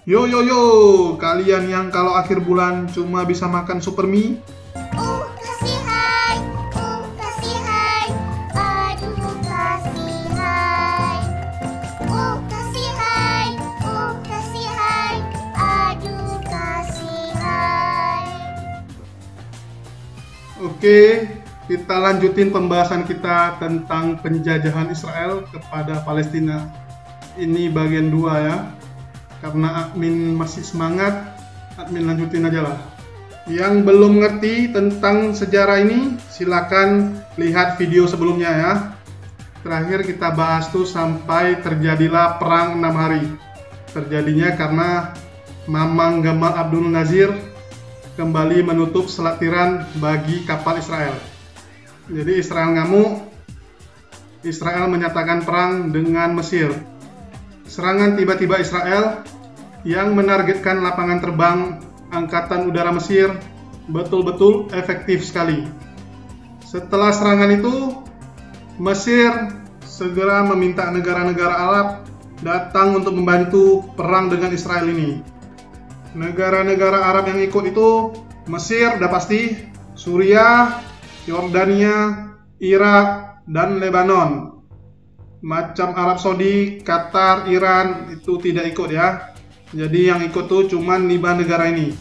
Yo yo yo, kalian yang kalau akhir bulan cuma bisa makan super mie. Kasih hai, kasih hai, aduh kasih hai. Kasih hai, kasih hai, aduh kasih hai. Oke, kita lanjutin pembahasan kita tentang penjajahan Israel kepada Palestina. Ini bagian 2 ya. Karena admin masih semangat, admin lanjutin aja lah. Yang belum ngerti tentang sejarah ini, silakan lihat video sebelumnya ya. Terakhir kita bahas tuh sampai terjadilah perang 6 hari. Terjadinya karena Mamang Gamal Abdul Nasir kembali menutup selat Tiran bagi kapal Israel. Jadi Israel ngamuk, Israel menyatakan perang dengan Mesir. Serangan tiba-tiba Israel yang menargetkan lapangan terbang Angkatan Udara Mesir betul-betul efektif sekali. Setelah serangan itu, Mesir segera meminta negara-negara Arab datang untuk membantu perang dengan Israel ini. Negara-negara Arab yang ikut itu Mesir, udah pasti, Suriah, Yordania, Irak, dan Lebanon. Macam Arab Saudi, Qatar, Iran itu tidak ikut ya. Jadi yang ikut tuh cuman 5 negara ini.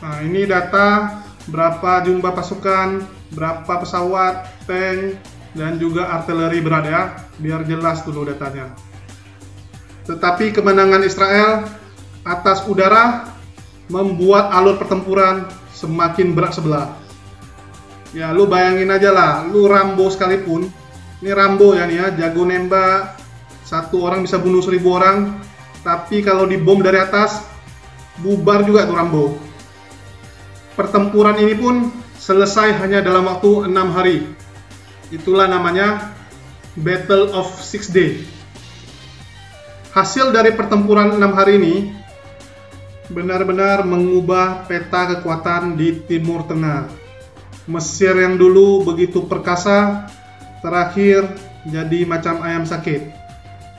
Nah, ini data berapa jumlah pasukan, berapa pesawat, tank, dan juga artileri berat ya. Biar jelas dulu datanya. Tetapi kemenangan Israel atas udara membuat alur pertempuran semakin berat sebelah. Ya, lu bayangin aja lah, lu Rambo sekalipun. Ini Rambo ya nih ya, jago nembak, satu orang bisa bunuh 1000 orang, tapi kalau dibom dari atas, bubar juga tuh Rambo. Pertempuran ini pun selesai hanya dalam waktu 6 hari. Itulah namanya Battle of Six Day. Hasil dari pertempuran 6 hari ini benar-benar mengubah peta kekuatan di Timur Tengah. Mesir yang dulu begitu perkasa, terakhir jadi macam ayam sakit.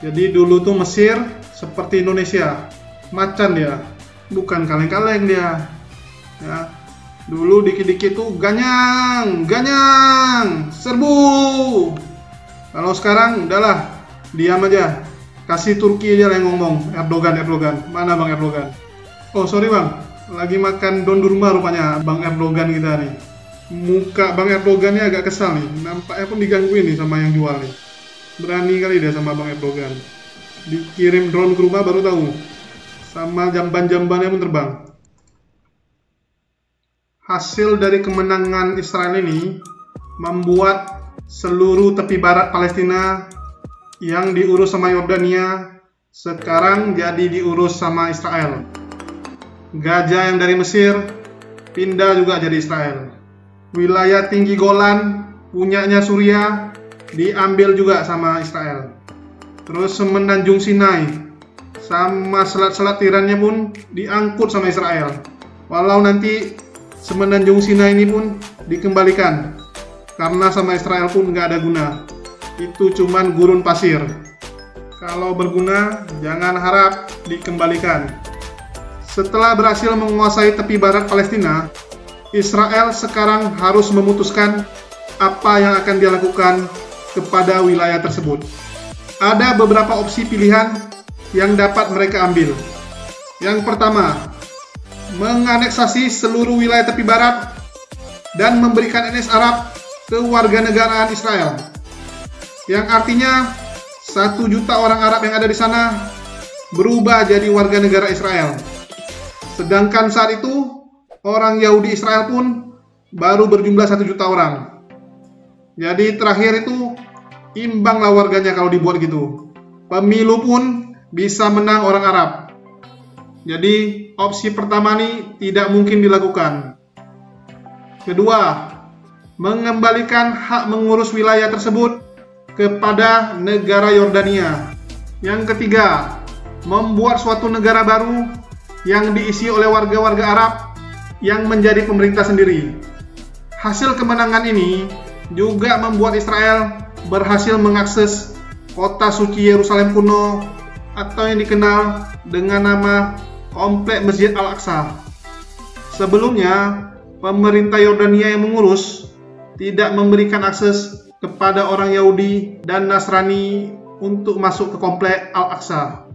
Jadi dulu tuh Mesir seperti Indonesia, macan dia, bukan kaleng-kaleng dia. Ya, dulu dikit-dikit tuh ganyang, serbu. Kalau sekarang udahlah, diam aja. Kasih Turki aja yang ngomong, Erdogan. Mana Bang Erdogan? Oh sorry Bang, lagi makan dondurma rupanya Bang Erdogan kita nih. Muka Bang Erdogan ini agak kesal nih, nampaknya pun digangguin nih sama yang jual nih. Berani kali dia sama Bang Erdogan. Dikirim drone ke rumah baru tahu. Sama jamban-jambannya pun terbang. Hasil dari kemenangan Israel ini membuat seluruh tepi barat Palestina yang diurus sama Yordania sekarang jadi diurus sama Israel. Gajah yang dari Mesir pindah juga jadi Israel. Wilayah tinggi Golan punyanya Suriah diambil juga sama Israel. Terus semenanjung Sinai sama selat-selat Tirannya pun diangkut sama Israel. Walau nanti semenanjung Sinai ini pun dikembalikan karena sama Israel pun nggak ada guna. Itu cuman gurun pasir. Kalau berguna jangan harap dikembalikan. Setelah berhasil menguasai tepi barat Palestina, Israel sekarang harus memutuskan apa yang akan dia lakukan kepada wilayah tersebut. Ada beberapa opsi pilihan yang dapat mereka ambil. Yang pertama, menganeksasi seluruh wilayah tepi barat dan memberikan etnis Arab kewarganegaraan Israel. Yang artinya 1 juta orang Arab yang ada di sana berubah jadi warga negara Israel. Sedangkan saat itu orang Yahudi Israel pun baru berjumlah 1 juta orang. Jadi terakhir itu imbanglah warganya kalau dibuat gitu. Pemilu pun bisa menang orang Arab. Jadi opsi pertama ini tidak mungkin dilakukan. Kedua, mengembalikan hak mengurus wilayah tersebut kepada negara Yordania. Yang ketiga, membuat suatu negara baru yang diisi oleh warga-warga Arab yang menjadi pemerintah sendiri. Hasil kemenangan ini juga membuat Israel berhasil mengakses kota suci Yerusalem kuno, atau yang dikenal dengan nama Komplek Masjid Al-Aqsa. Sebelumnya, pemerintah Yordania yang mengurus tidak memberikan akses kepada orang Yahudi dan Nasrani untuk masuk ke Komplek Al-Aqsa.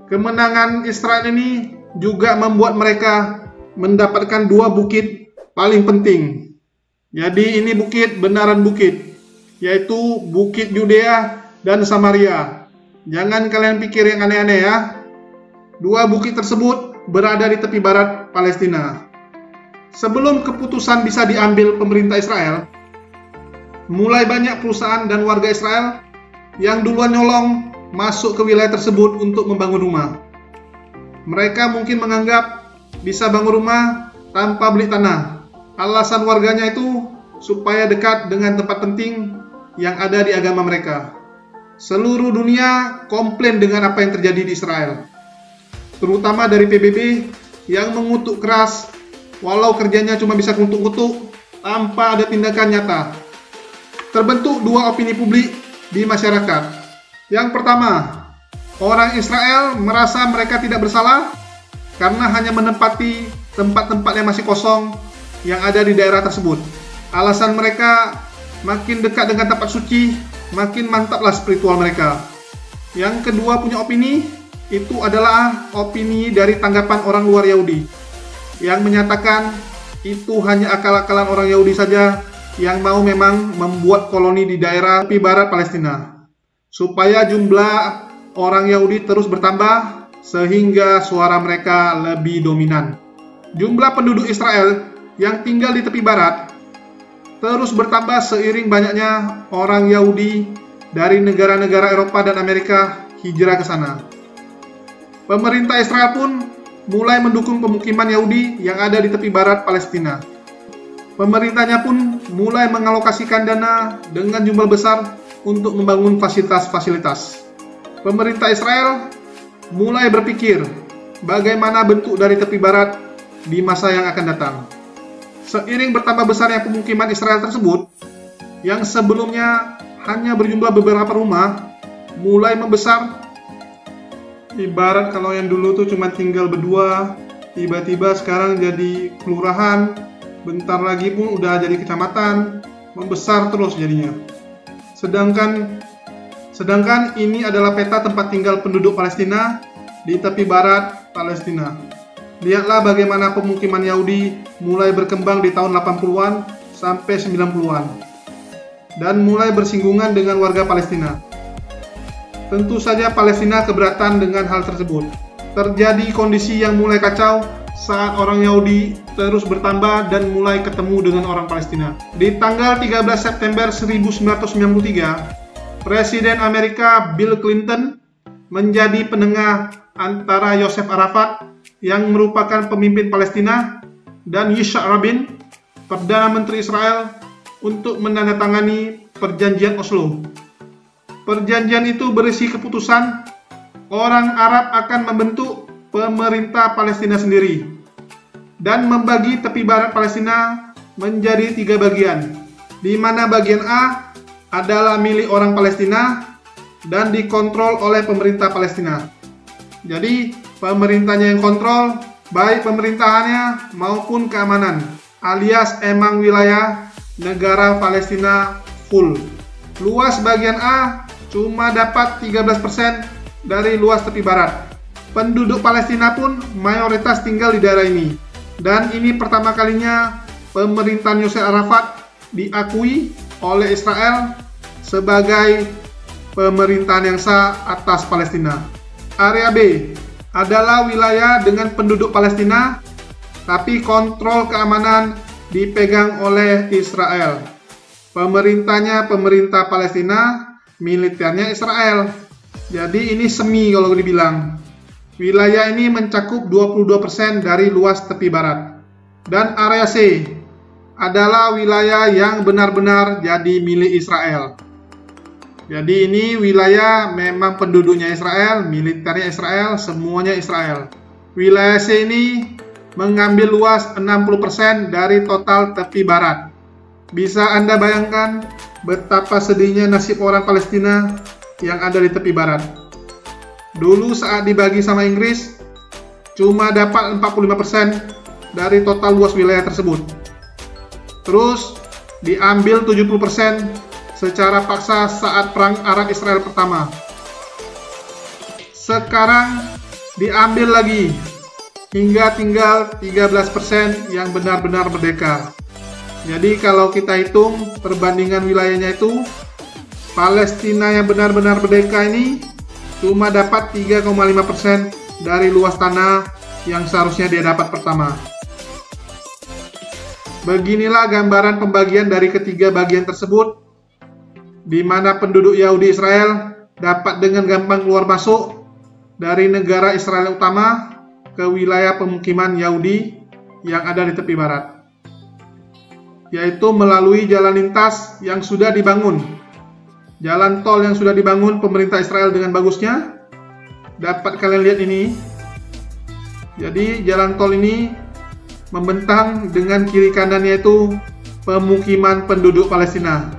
Kemenangan Israel ini juga membuat mereka mendapatkan dua bukit paling penting. Jadi ini bukit benaran bukit, yaitu Bukit Yudea dan Samaria. Jangan kalian pikir yang aneh-aneh ya. Dua bukit tersebut berada di tepi barat Palestina. Sebelum keputusan bisa diambil pemerintah Israel, mulai banyak perusahaan dan warga Israel yang duluan nyolong masuk ke wilayah tersebut untuk membangun rumah. Mereka mungkin menganggap bisa bangun rumah tanpa beli tanah. Alasan warganya itu supaya dekat dengan tempat penting yang ada di agama mereka. Seluruh dunia komplain dengan apa yang terjadi di Israel, terutama dari PBB yang mengutuk keras walau kerjanya cuma bisa kutuk-kutuk tanpa ada tindakan nyata. Terbentuk dua opini publik di masyarakat. Yang pertama, orang Israel merasa mereka tidak bersalah karena hanya menempati tempat-tempat yang masih kosong yang ada di daerah tersebut. Alasan mereka makin dekat dengan tempat suci, makin mantaplah spiritual mereka. Yang kedua punya opini, itu adalah opini dari tanggapan orang luar Yahudi yang menyatakan itu hanya akal-akalan orang Yahudi saja yang mau memang membuat koloni di daerah tepi barat Palestina supaya jumlah orang Yahudi terus bertambah sehingga suara mereka lebih dominan. Jumlah penduduk Israel yang tinggal di tepi barat terus bertambah seiring banyaknya orang Yahudi dari negara-negara Eropa dan Amerika hijrah ke sana. Pemerintah Israel pun mulai mendukung pemukiman Yahudi yang ada di tepi barat Palestina. Pemerintahnya pun mulai mengalokasikan dana dengan jumlah besar untuk membangun fasilitas-fasilitas. Pemerintah Israel mulai berpikir bagaimana bentuk dari tepi barat di masa yang akan datang. Seiring bertambah besarnya pemukiman Israel tersebut, yang sebelumnya hanya berjumlah beberapa rumah, mulai membesar. Ibarat kalau yang dulu tuh cuma tinggal berdua, tiba-tiba sekarang jadi kelurahan, bentar lagi pun udah jadi kecamatan, membesar terus jadinya. Sedangkan ini adalah peta tempat tinggal penduduk Palestina di tepi barat Palestina. Lihatlah bagaimana pemukiman Yahudi mulai berkembang di tahun 80-an sampai 90-an dan mulai bersinggungan dengan warga Palestina. Tentu saja Palestina keberatan dengan hal tersebut. Terjadi kondisi yang mulai kacau saat orang Yahudi terus bertambah dan mulai ketemu dengan orang Palestina. Di tanggal 13 September 1993, Presiden Amerika Bill Clinton menjadi penengah antara Yosef Arafat yang merupakan pemimpin Palestina dan Yitzhak Rabin, Perdana Menteri Israel, untuk menandatangani Perjanjian Oslo. Perjanjian itu berisi keputusan orang Arab akan membentuk pemerintah Palestina sendiri dan membagi tepi barat Palestina menjadi 3 bagian, di mana bagian A adalah milik orang Palestina dan dikontrol oleh pemerintah Palestina. Jadi pemerintahnya yang kontrol baik pemerintahannya maupun keamanan, alias emang wilayah negara Palestina full. Luas bagian A cuma dapat 13% dari luas tepi barat. Penduduk Palestina pun mayoritas tinggal di daerah ini. Dan ini pertama kalinya pemerintahan Yasser Arafat diakui oleh Israel sebagai pemerintahan yang sah atas Palestina. Area B adalah wilayah dengan penduduk Palestina, tapi kontrol keamanan dipegang oleh Israel. Pemerintahnya pemerintah Palestina, militernya Israel. Jadi ini semi kalau dibilang. Wilayah ini mencakup 22% dari luas tepi barat. Dan area C adalah wilayah yang benar-benar jadi milik Israel. Jadi ini wilayah memang penduduknya Israel, militernya Israel, semuanya Israel. Wilayah C ini mengambil luas 60% dari total tepi barat. Bisa Anda bayangkan betapa sedihnya nasib orang Palestina yang ada di tepi barat. Dulu saat dibagi sama Inggris, cuma dapat 45% dari total luas wilayah tersebut. Terus diambil 70% secara paksa saat Perang Arab-Israel pertama. Sekarang diambil lagi hingga tinggal 13% yang benar-benar merdeka. Jadi kalau kita hitung perbandingan wilayahnya itu, Palestina yang benar-benar merdeka ini cuma dapat 3,5% dari luas tanah yang seharusnya dia dapat pertama. Beginilah gambaran pembagian dari ketiga bagian tersebut, di mana penduduk Yahudi Israel dapat dengan gampang keluar masuk dari negara Israel utama ke wilayah pemukiman Yahudi yang ada di tepi barat, yaitu melalui jalan lintas yang sudah dibangun. Jalan tol yang sudah dibangun pemerintah Israel dengan bagusnya. Dapat kalian lihat ini. Jadi jalan tol ini membentang dengan kiri kanannya itu pemukiman penduduk Palestina.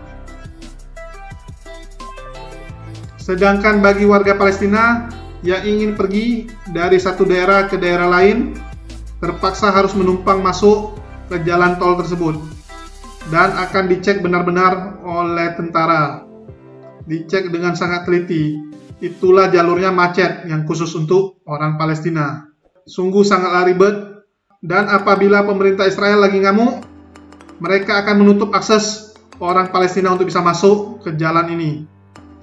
Sedangkan bagi warga Palestina yang ingin pergi dari satu daerah ke daerah lain, terpaksa harus menumpang masuk ke jalan tol tersebut dan akan dicek benar-benar oleh tentara. Dicek dengan sangat teliti. Itulah jalurnya macet yang khusus untuk orang Palestina. Sungguh sangatlah ribet, dan apabila pemerintah Israel lagi ngamuk, mereka akan menutup akses orang Palestina untuk bisa masuk ke jalan ini,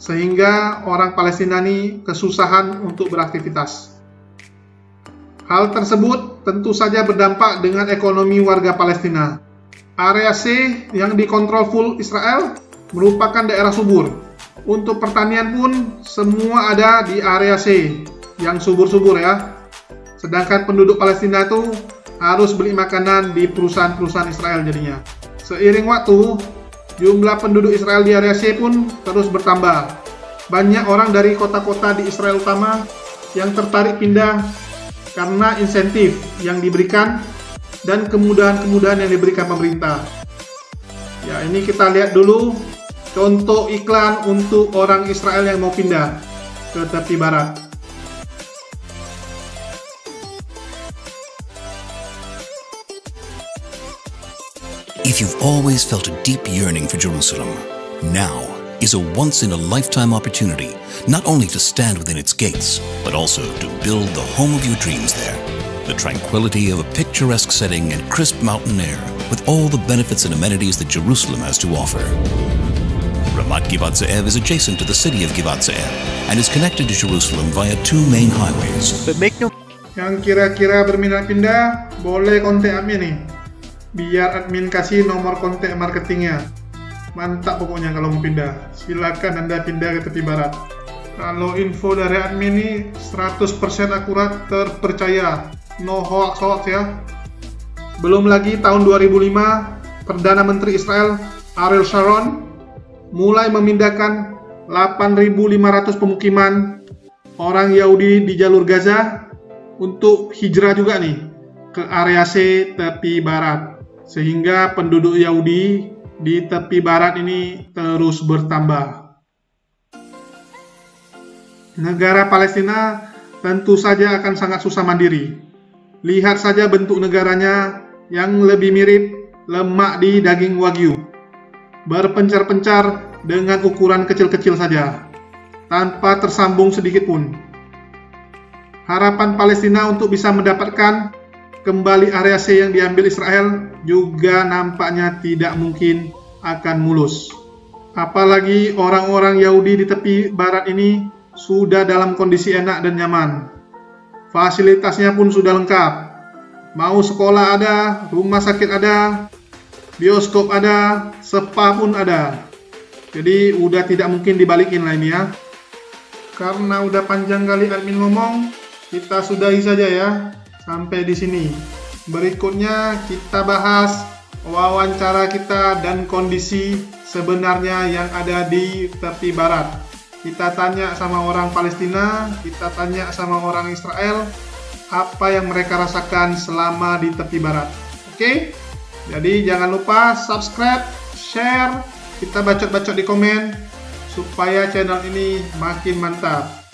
sehingga orang Palestina ini kesusahan untuk beraktivitas. Hal tersebut tentu saja berdampak dengan ekonomi warga Palestina. Area C yang dikontrol full Israel merupakan daerah subur. Untuk pertanian pun semua ada di area C yang subur-subur ya. Sedangkan penduduk Palestina itu harus beli makanan di perusahaan-perusahaan Israel jadinya. Seiring waktu, jumlah penduduk Israel di area C pun terus bertambah. Banyak orang dari kota-kota di Israel utama yang tertarik pindah karena insentif yang diberikan dan kemudahan-kemudahan yang diberikan pemerintah. Ya, ini kita lihat dulu contoh iklan untuk orang Israel yang mau pindah ke tepi barat. If you've always felt a deep yearning for Jerusalem, now is a once-in-a-lifetime opportunity not only to stand within its gates, but also to build the home of your dreams there. The tranquility of a picturesque setting and crisp mountain air with all the benefits and amenities that Jerusalem has to offer. Ramat Givat Ze'ev is adjacent to the city of Givat Ze'ev and is connected to Jerusalem via two main highways. But make no Yang kira-kira berminat pindah, boleh kontak admin nih. Biar admin kasih nomor kontak marketingnya. Mantap pokoknya kalau mau pindah. Silakan Anda pindah ke tepi barat. Kalau info dari admin ini 100% akurat, terpercaya. No hoax-hoax ya. Belum lagi tahun 2005, Perdana Menteri Israel Ariel Sharon mulai memindahkan 8.500 pemukiman orang Yahudi di jalur Gaza untuk hijrah juga nih ke area C tepi barat, sehingga penduduk Yahudi di tepi barat ini terus bertambah. Negara Palestina tentu saja akan sangat susah mandiri. Lihat saja bentuk negaranya yang lebih mirip lemak di daging wagyu, berpencar-pencar dengan ukuran kecil-kecil saja, tanpa tersambung sedikit pun. Harapan Palestina untuk bisa mendapatkan kembali area C yang diambil Israel juga nampaknya tidak mungkin akan mulus. Apalagi orang-orang Yahudi di tepi barat ini sudah dalam kondisi enak dan nyaman. Fasilitasnya pun sudah lengkap. Mau sekolah ada, rumah sakit ada, bioskop ada, spa pun ada. Jadi udah tidak mungkin dibalikin lah ini ya. Karena udah panjang kali admin ngomong, kita sudahi saja ya sampai di sini. Berikutnya kita bahas wawancara kita dan kondisi sebenarnya yang ada di tepi barat. Kita tanya sama orang Palestina, kita tanya sama orang Israel, apa yang mereka rasakan selama di tepi barat. Oke? Jadi jangan lupa subscribe, share, kita bacot-bacot di komen supaya channel ini makin mantap.